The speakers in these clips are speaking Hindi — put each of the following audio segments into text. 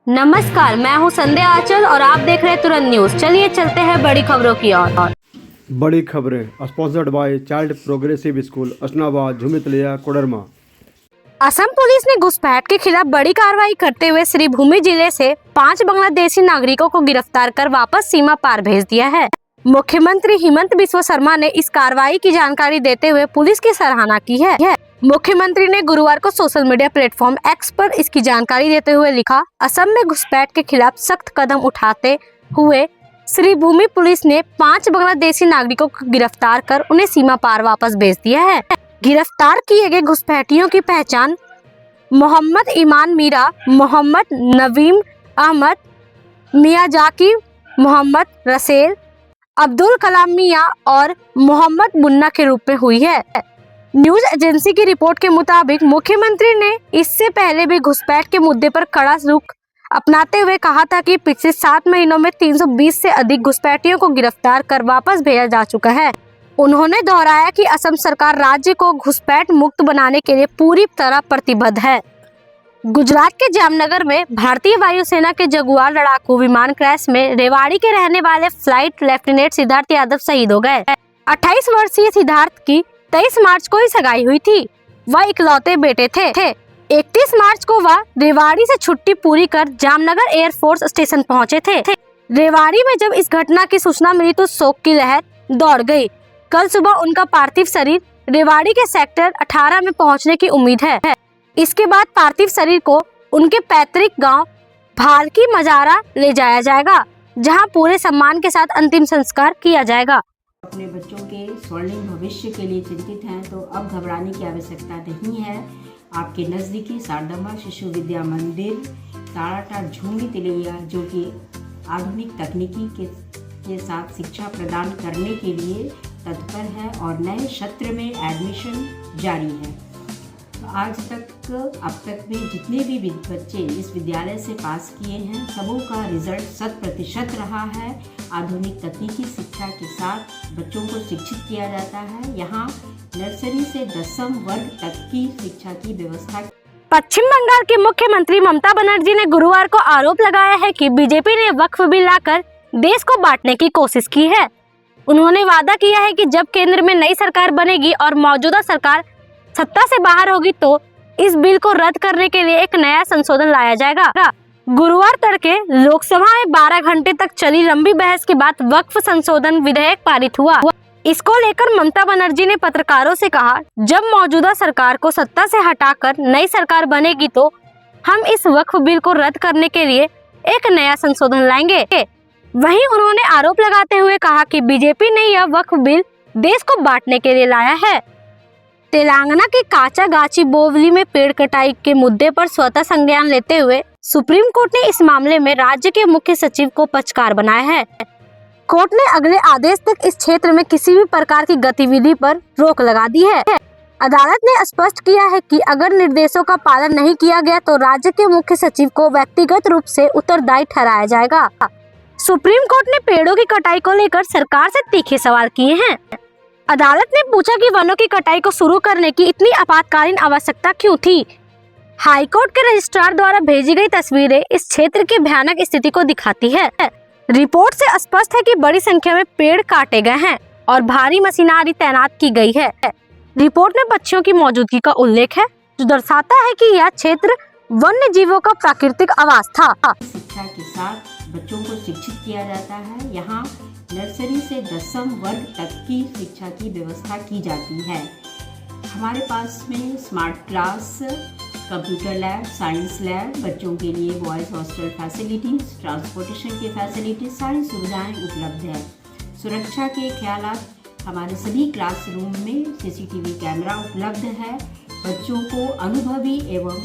नमस्कार, मैं हूं संध्या आंचल और आप देख रहे हैं तुरंत न्यूज। चलिए चलते हैं बड़ी खबरों की ओर। बड़ी खबरें sponsored by child progressive school Asnabad Jhumritelaiya Koderma. Assam police ने घुसपैठ के खिलाफ बड़ी कार्रवाई करते हुए श्रीभूमि जिले से 5 बांग्लादेशी नागरिकों को गिरफ्तार कर वापस सीमा पार भेज दिया है। मुख्यमंत्री हिमंत बिस्वा शर्मा ने इस कार्रवाई की जानकारी देते हुए पुलिस की सराहना की है। मुख्यमंत्री ने गुरुवार को सोशल मीडिया प्लेटफॉर्म एक्स पर इसकी जानकारी देते हुए लिखा, असम में घुसपैठ के खिलाफ सख्त कदम उठाते हुए श्रीभूमि पुलिस ने 5 बांग्लादेशी नागरिकों को गिरफ्तार कर उन्हें सीमा पार वापस भेज दिया है। गिरफ्तार किए गए घुसपैठियों की पहचान मोहम्मद ईमान मीरा, मोहम्मद नवीम अहमद, मियाजाकी मोहम्मद रसेल, अब्दुल कलाम मियां और मोहम्मद मुन्ना के रूप में हुई है। न्यूज एजेंसी की रिपोर्ट के मुताबिक मुख्यमंत्री ने इससे पहले भी घुसपैठ के मुद्दे पर कड़ा रुख अपनाते हुए कहा था कि पिछले 7 महीनों में 320 से अधिक घुसपैठियों को गिरफ्तार कर वापस भेजा जा चुका है। उन्होंने दोहराया कि असम सरकार राज्य को घुसपैठ मुक्त बनाने के लिए पूरी तरह प्रतिबद्ध है। गुजरात के जामनगर में भारतीय वायुसेना के जगुआर लड़ाकू विमान क्रैश में रेवाड़ी के रहने वाले फ्लाइट लेफ्टिनेंट सिद्धार्थ यादव शहीद हो गए। 28 वर्षीय सिद्धार्थ की 23 मार्च को ही सगाई हुई थी। वह इकलौते बेटे थे। 31 मार्च को वह रेवाड़ी से छुट्टी पूरी कर जामनगर एयरफोर्स स्टेशन पहुंचे थे। रेवाड़ी में जब इस घटना की सूचना मिली तो शोक की लहर दौड़ गई। कल सुबह उनका पार्थिव शरीर रेवाड़ी के सेक्टर 18 में पहुंचने की उम्मीद है। इसके बाद पार्थिव शरीर को उनके पैतृक गांव भारकी मजारा ले जाया जाएगा, जहां पूरे सम्मान के साथ अंतिम संस्कार किया जाएगा। अपने बच्चों के स्वर्णिम भविष्य के लिए चिंतित हैं तो अब घबराने की आवश्यकता नहीं है। आपके नज़दीकी शारदाम्बा शिशु विद्या मंदिर ताराटाट झूमी तिलैया, जो कि आधुनिक तकनीकी के साथ शिक्षा प्रदान करने के लिए तत्पर है और नए सत्र में एडमिशन जारी है। तो आज तक अब तक में जितने भी बच्चे इस विद्यालय से पास किए हैं, सबों का रिजल्ट 100% रहा है। आधुनिक तकनीकी शिक्षा के साथ बच्चों को शिक्षित किया जाता है। यहाँ नर्सरी से 10वीं वर्ग तक की शिक्षा की व्यवस्था। पश्चिम बंगाल की मुख्यमंत्री ममता बनर्जी ने गुरुवार को आरोप लगाया है कि बीजेपी ने वक्फ बिल लाकर देश को बांटने की कोशिश की है। उन्होंने वादा किया है कि जब केंद्र में नई सरकार बनेगी और मौजूदा सरकार सत्ता से बाहर होगी तो इस बिल को रद्द करने के लिए एक नया संशोधन लाया जाएगा। गुरुवार तड़के लोकसभा में 12 घंटे तक चली लंबी बहस के बाद वक्फ संशोधन विधेयक पारित हुआ। इसको लेकर ममता बनर्जी ने पत्रकारों से कहा, जब मौजूदा सरकार को सत्ता से हटाकर नई सरकार बनेगी तो हम इस वक्फ बिल को रद्द करने के लिए एक नया संशोधन लाएंगे। वहीं उन्होंने आरोप लगाते हुए कहा कि बीजेपी ने यह वक्फ बिल देश को बांटने के लिए लाया है। तेलंगाना के काचागाची बोवली में पेड़ कटाई के मुद्दे पर स्वतः संज्ञान लेते हुए सुप्रीम कोर्ट ने इस मामले में राज्य के मुख्य सचिव को पक्षकार बनाया है। कोर्ट ने अगले आदेश तक इस क्षेत्र में किसी भी प्रकार की गतिविधि पर रोक लगा दी है। अदालत ने स्पष्ट किया है कि अगर निर्देशों का पालन नहीं किया गया तो राज्य के मुख्य सचिव को व्यक्तिगत रूप से उत्तरदायी ठहराया जाएगा। सुप्रीम कोर्ट ने पेड़ों की कटाई को लेकर सरकार से तीखे सवाल किए हैं। अदालत ने पूछा कि वनों की कटाई को शुरू करने की इतनी आपातकालीन आवश्यकता क्यों थी। हाईकोर्ट के रजिस्ट्रार द्वारा भेजी गई तस्वीरें इस क्षेत्र की भयानक स्थिति को दिखाती है। रिपोर्ट से स्पष्ट है कि बड़ी संख्या में पेड़ काटे गए हैं और भारी मशीनरी तैनात की गई है। रिपोर्ट में पक्षियों की मौजूदगी का उल्लेख है, जो दर्शाता है कि यह क्षेत्र वन्य जीवों का प्राकृतिक आवास था। शिक्षा के साथ बच्चों को शिक्षित किया जाता है। यहाँ नर्सरी से 10वीं वर्ग तक की शिक्षा की व्यवस्था की जाती है। हमारे पास में smart class, computer lab, science lab, बच्चों के लिए बॉयज़ हॉस्टल फैसिलिटीज़, ट्रांसपोर्टेशन की फैसिलिटीज, सारी सुविधाएं उपलब्ध है। सुरक्षा के ख्यालात हमारे सभी क्लासरूम में CCTV कैमरा उपलब्ध है। बच्चों को अनुभवी एवं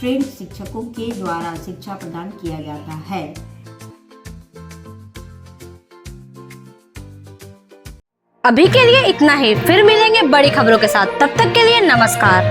ट्रेंड शिक्षकों के द्वारा शिक्षा प्रदान किया जाता है। अभी के लिए इतना ही, फिर मिलेंगे बड़ी खबरों के साथ। तब तक के लिए नमस्कार।